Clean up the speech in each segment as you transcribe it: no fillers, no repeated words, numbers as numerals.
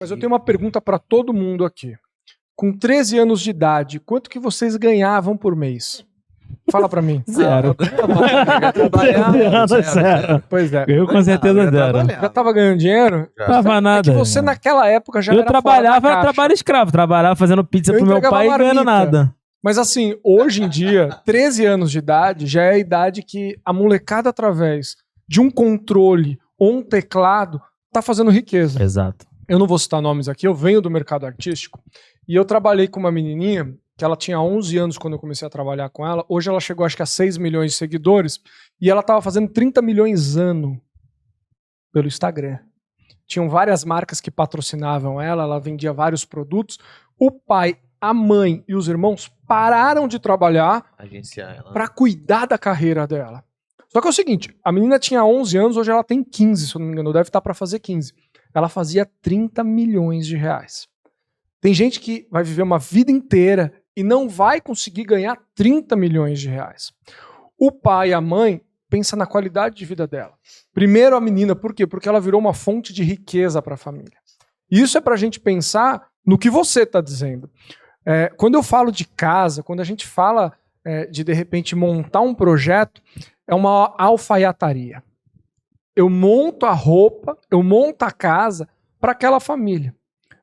Mas eu tenho uma pergunta para todo mundo aqui. Com 13 anos de idade, quanto que vocês ganhavam por mês? Fala pra mim. Zero. Zero. Pois é. Eu com certeza zero. Já tava ganhando dinheiro? Tava nada. É que você naquela época já eu era trabalhava, fora da caixa. trabalho escravo. Trabalhava fazendo pizza pro meu pai e ganhando nada. Mas assim, hoje em dia, 13 anos de idade já é a idade que a molecada, através de um controle ou um teclado, tá fazendo riqueza. Exato. Eu não vou citar nomes aqui, eu venho do mercado artístico e eu trabalhei com uma menininha que ela tinha 11 anos quando eu comecei a trabalhar com ela. Hoje ela chegou acho que a 6 milhões de seguidores e ela tava fazendo 30 milhões ano pelo Instagram. Tinham várias marcas que patrocinavam ela, ela vendia vários produtos. O pai, a mãe e os irmãos pararam de trabalhar para cuidar da carreira dela. Só que é o seguinte, a menina tinha 11 anos, hoje ela tem 15, se eu não me engano, deve estar para fazer 15. Ela fazia 30 milhões de reais. Tem gente que vai viver uma vida inteira e não vai conseguir ganhar 30 milhões de reais. O pai e a mãe pensam na qualidade de vida dela. Primeiro a menina, por quê? Porque ela virou uma fonte de riqueza para a família. E isso é para a gente pensar no que você está dizendo. Quando eu falo de casa, quando a gente fala de repente montar um projeto, é uma alfaiataria. Eu monto a roupa, eu monto a casa para aquela família.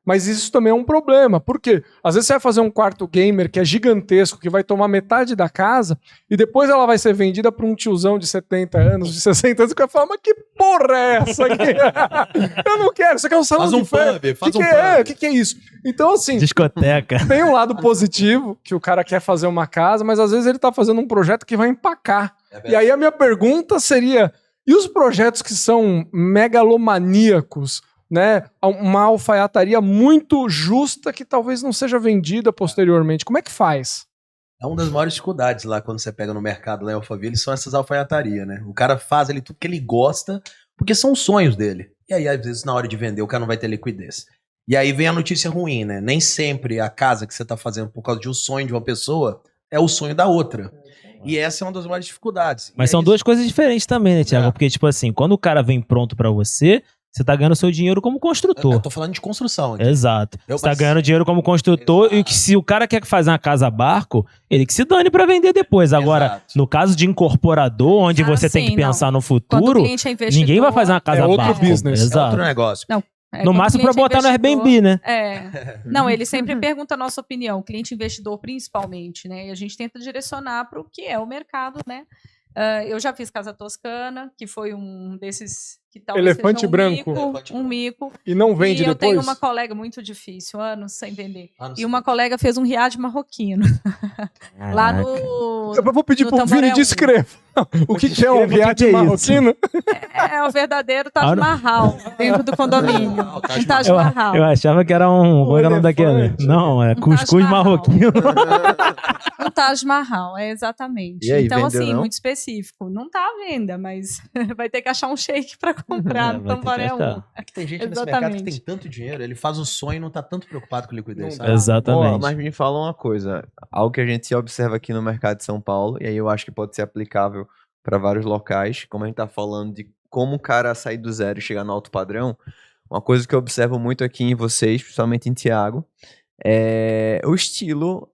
Mas isso também é um problema. Por quê? Às vezes você vai fazer um quarto gamer que é gigantesco, que vai tomar metade da casa, e depois ela vai ser vendida para um tiozão de 70 anos, de 60 anos, que vai falar, mas que porra é essa aqui? Eu não quero, você quer um salão de festa? Faz um pub. O que é isso? Então, assim... Discoteca. Tem um lado positivo, que o cara quer fazer uma casa, mas às vezes ele está fazendo um projeto que vai empacar. E aí a minha pergunta seria, e os projetos que são megalomaníacos, né? Uma alfaiataria muito justa que talvez não seja vendida posteriormente. Como é que faz? É uma das maiores dificuldades lá quando você pega no mercado lá em Alphaville, são essas alfaiatarias, né? O cara faz ali tudo que ele gosta, porque são os sonhos dele. E aí, às vezes, na hora de vender, o cara não vai ter liquidez. E aí vem a notícia ruim, né? Nem sempre a casa que você tá fazendo por causa de um sonho de uma pessoa é o sonho da outra. E essa é uma das maiores dificuldades. Mas são duas coisas diferentes também, né, Thiago? Porque, tipo assim, quando o cara vem pronto pra você tá ganhando seu dinheiro como construtor. Eu tô falando de construção aqui. Exato. Você tá ganhando dinheiro como construtor. E que se o cara quer fazer uma casa barco, ele que se dane pra vender depois. Agora, no caso de incorporador, onde você tem que pensar no futuro, ninguém vai fazer uma casa barco. É outro business. Exato. É outro negócio. Não. No máximo pra botar no Airbnb, né? Não, ele sempre pergunta a nossa opinião, cliente investidor principalmente, né? E a gente tenta direcionar para o que é o mercado, né? Eu já fiz Casa Toscana, que foi um desses que talvez elefante seja branco. Um mico. E não vende depois? Eu tenho uma colega muito difícil, anos sem vender. E uma colega fez um riad marroquino. Lá no... Eu vou pedir pro Vini descrever. O que é um riad marroquino? É o verdadeiro Taj Mahal, dentro do condomínio. Um Taj Mahal. Eu achava que era um... Qual é o nome daquele? Não, é cuscuz marroquino. Um Taj Mahal, exatamente. Aí, então, assim, não? muito específico. Não tá à venda, mas vai ter que achar um shake pra comprar no Tamboré 1. É que tem gente nesse mercado que tem tanto dinheiro, ele faz o sonho e não tá tanto preocupado com liquidez. Sabe? Exatamente. Mas me fala uma coisa, algo que a gente observa aqui no mercado de São Paulo, e aí eu acho que pode ser aplicável para vários locais, como a gente tá falando de como o cara sair do zero e chegar no alto padrão, uma coisa que eu observo muito aqui em vocês, principalmente em Thiago, é o estilo,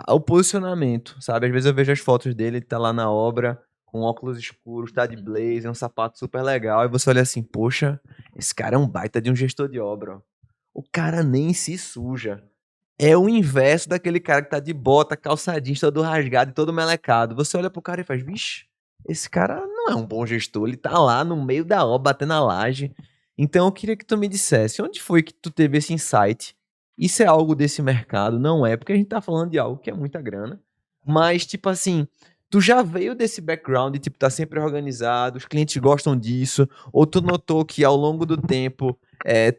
o posicionamento, sabe? Às vezes eu vejo as fotos dele, ele tá lá na obra, com óculos escuros, tá de blazer, um sapato super legal, e você olha assim, poxa, esse cara é um baita de um gestor de obra. O cara nem se suja. É o inverso daquele cara que tá de bota, calçadinho, todo rasgado e todo melecado. Você olha pro cara e faz, vixe, esse cara não é um bom gestor, ele tá lá no meio da obra, batendo a laje. Então eu queria que tu me dissesse, onde foi que tu teve esse insight? Isso é algo desse mercado? Não é, porque a gente tá falando de algo que é muita grana, mas tipo assim, tu já veio desse background, tipo, tá sempre organizado, os clientes gostam disso, ou tu notou que ao longo do tempo,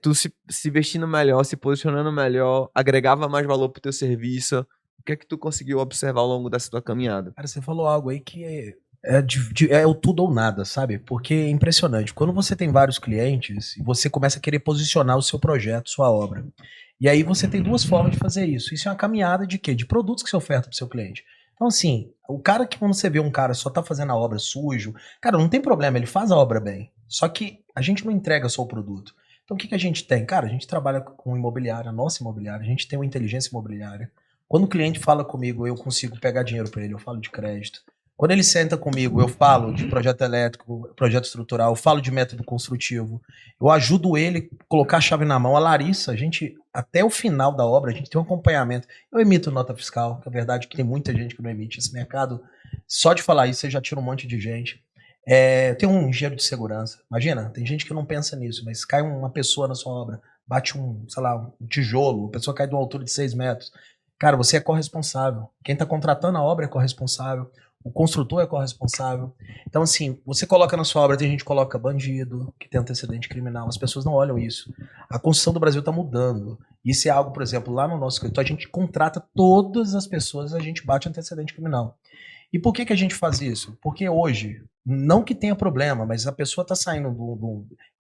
tu se vestindo melhor, se posicionando melhor, agregava mais valor pro teu serviço? O que é que tu conseguiu observar ao longo dessa tua caminhada? Cara, você falou algo aí que é o tudo ou nada, sabe? Porque é impressionante. Quando você tem vários clientes, você começa a querer posicionar o seu projeto, sua obra. E aí você tem duas formas de fazer isso. Isso é uma caminhada de quê? De produtos que você oferta pro seu cliente. Então, assim, o cara que quando você vê um cara só tá fazendo a obra sujo, cara, não tem problema, ele faz a obra bem. Só que a gente não entrega só o produto. Então o que a gente tem? Cara, a gente trabalha com imobiliária, a nossa imobiliária, a gente tem uma inteligência imobiliária. Quando o cliente fala comigo, eu consigo pegar dinheiro para ele, eu falo de crédito. Quando ele senta comigo, eu falo de projeto elétrico, projeto estrutural, eu falo de método construtivo, eu ajudo ele a colocar a chave na mão. A Larissa, a gente, até o final da obra, a gente tem um acompanhamento. Eu emito nota fiscal, que é verdade que tem muita gente que não emite. Esse mercado, só de falar isso, você já tira um monte de gente. Tem um engenheiro de segurança. Imagina, tem gente que não pensa nisso, mas cai uma pessoa na sua obra, bate um tijolo, a pessoa cai de uma altura de 6 metros. Cara, você é corresponsável. Quem está contratando a obra é corresponsável. O construtor é corresponsável. Então, assim, você coloca na sua obra, tem gente que coloca bandido, que tem antecedente criminal. As pessoas não olham isso. A construção do Brasil está mudando. Isso é algo, por exemplo, lá no nosso escritório, a gente contrata todas as pessoas, a gente bate antecedente criminal. E por que a gente faz isso? Porque hoje, não que tenha problema, mas a pessoa está saindo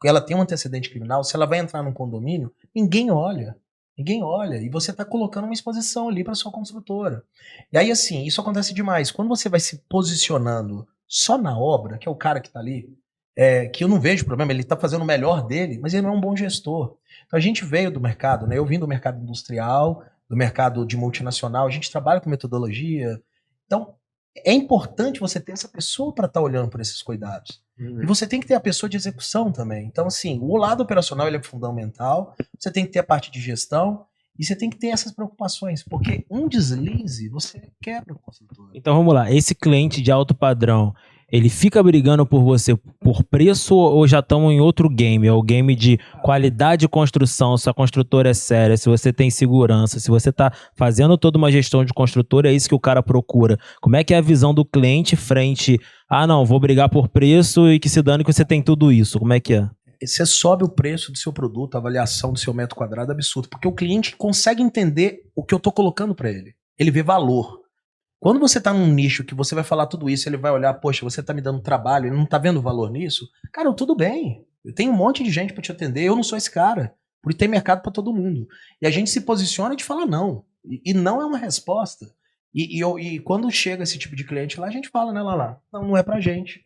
ela tem um antecedente criminal, se ela vai entrar num condomínio, ninguém olha. Ninguém olha, e você está colocando uma exposição ali para sua construtora. E aí, assim, isso acontece demais. Quando você vai se posicionando só na obra, que é o cara que está ali, que eu não vejo problema, ele está fazendo o melhor dele, mas ele não é um bom gestor. Então a gente veio do mercado, né? Eu vim do mercado industrial, do mercado de multinacional, a gente trabalha com metodologia. Então, é importante você ter essa pessoa para estar olhando por esses cuidados. E você tem que ter a pessoa de execução também. Então, assim, o lado operacional ele é fundamental, você tem que ter a parte de gestão e você tem que ter essas preocupações, porque um deslize, você quebra o consultor. Então, vamos lá. Esse cliente de alto padrão, ele fica brigando por você por preço ou já estamos em outro game? É o game de qualidade de construção, se a construtora é séria, se você tem segurança, se você está fazendo toda uma gestão de construtora, é isso que o cara procura. Como é que é a visão do cliente frente não, vou brigar por preço e que se dane que você tem tudo isso? Como é que é? Você sobe o preço do seu produto, a avaliação do seu metro quadrado é absurdo, porque o cliente consegue entender o que eu estou colocando para ele. Ele vê valor. Quando você está num nicho que você vai falar tudo isso, ele vai olhar, poxa, você está me dando trabalho, ele não está vendo valor nisso? Cara, tudo bem. Eu tenho um monte de gente para te atender, eu não sou esse cara. Porque tem mercado para todo mundo. E a gente se posiciona e te fala não. E não é uma resposta. E quando chega esse tipo de cliente lá, a gente fala, né, Lala? Não é pra gente.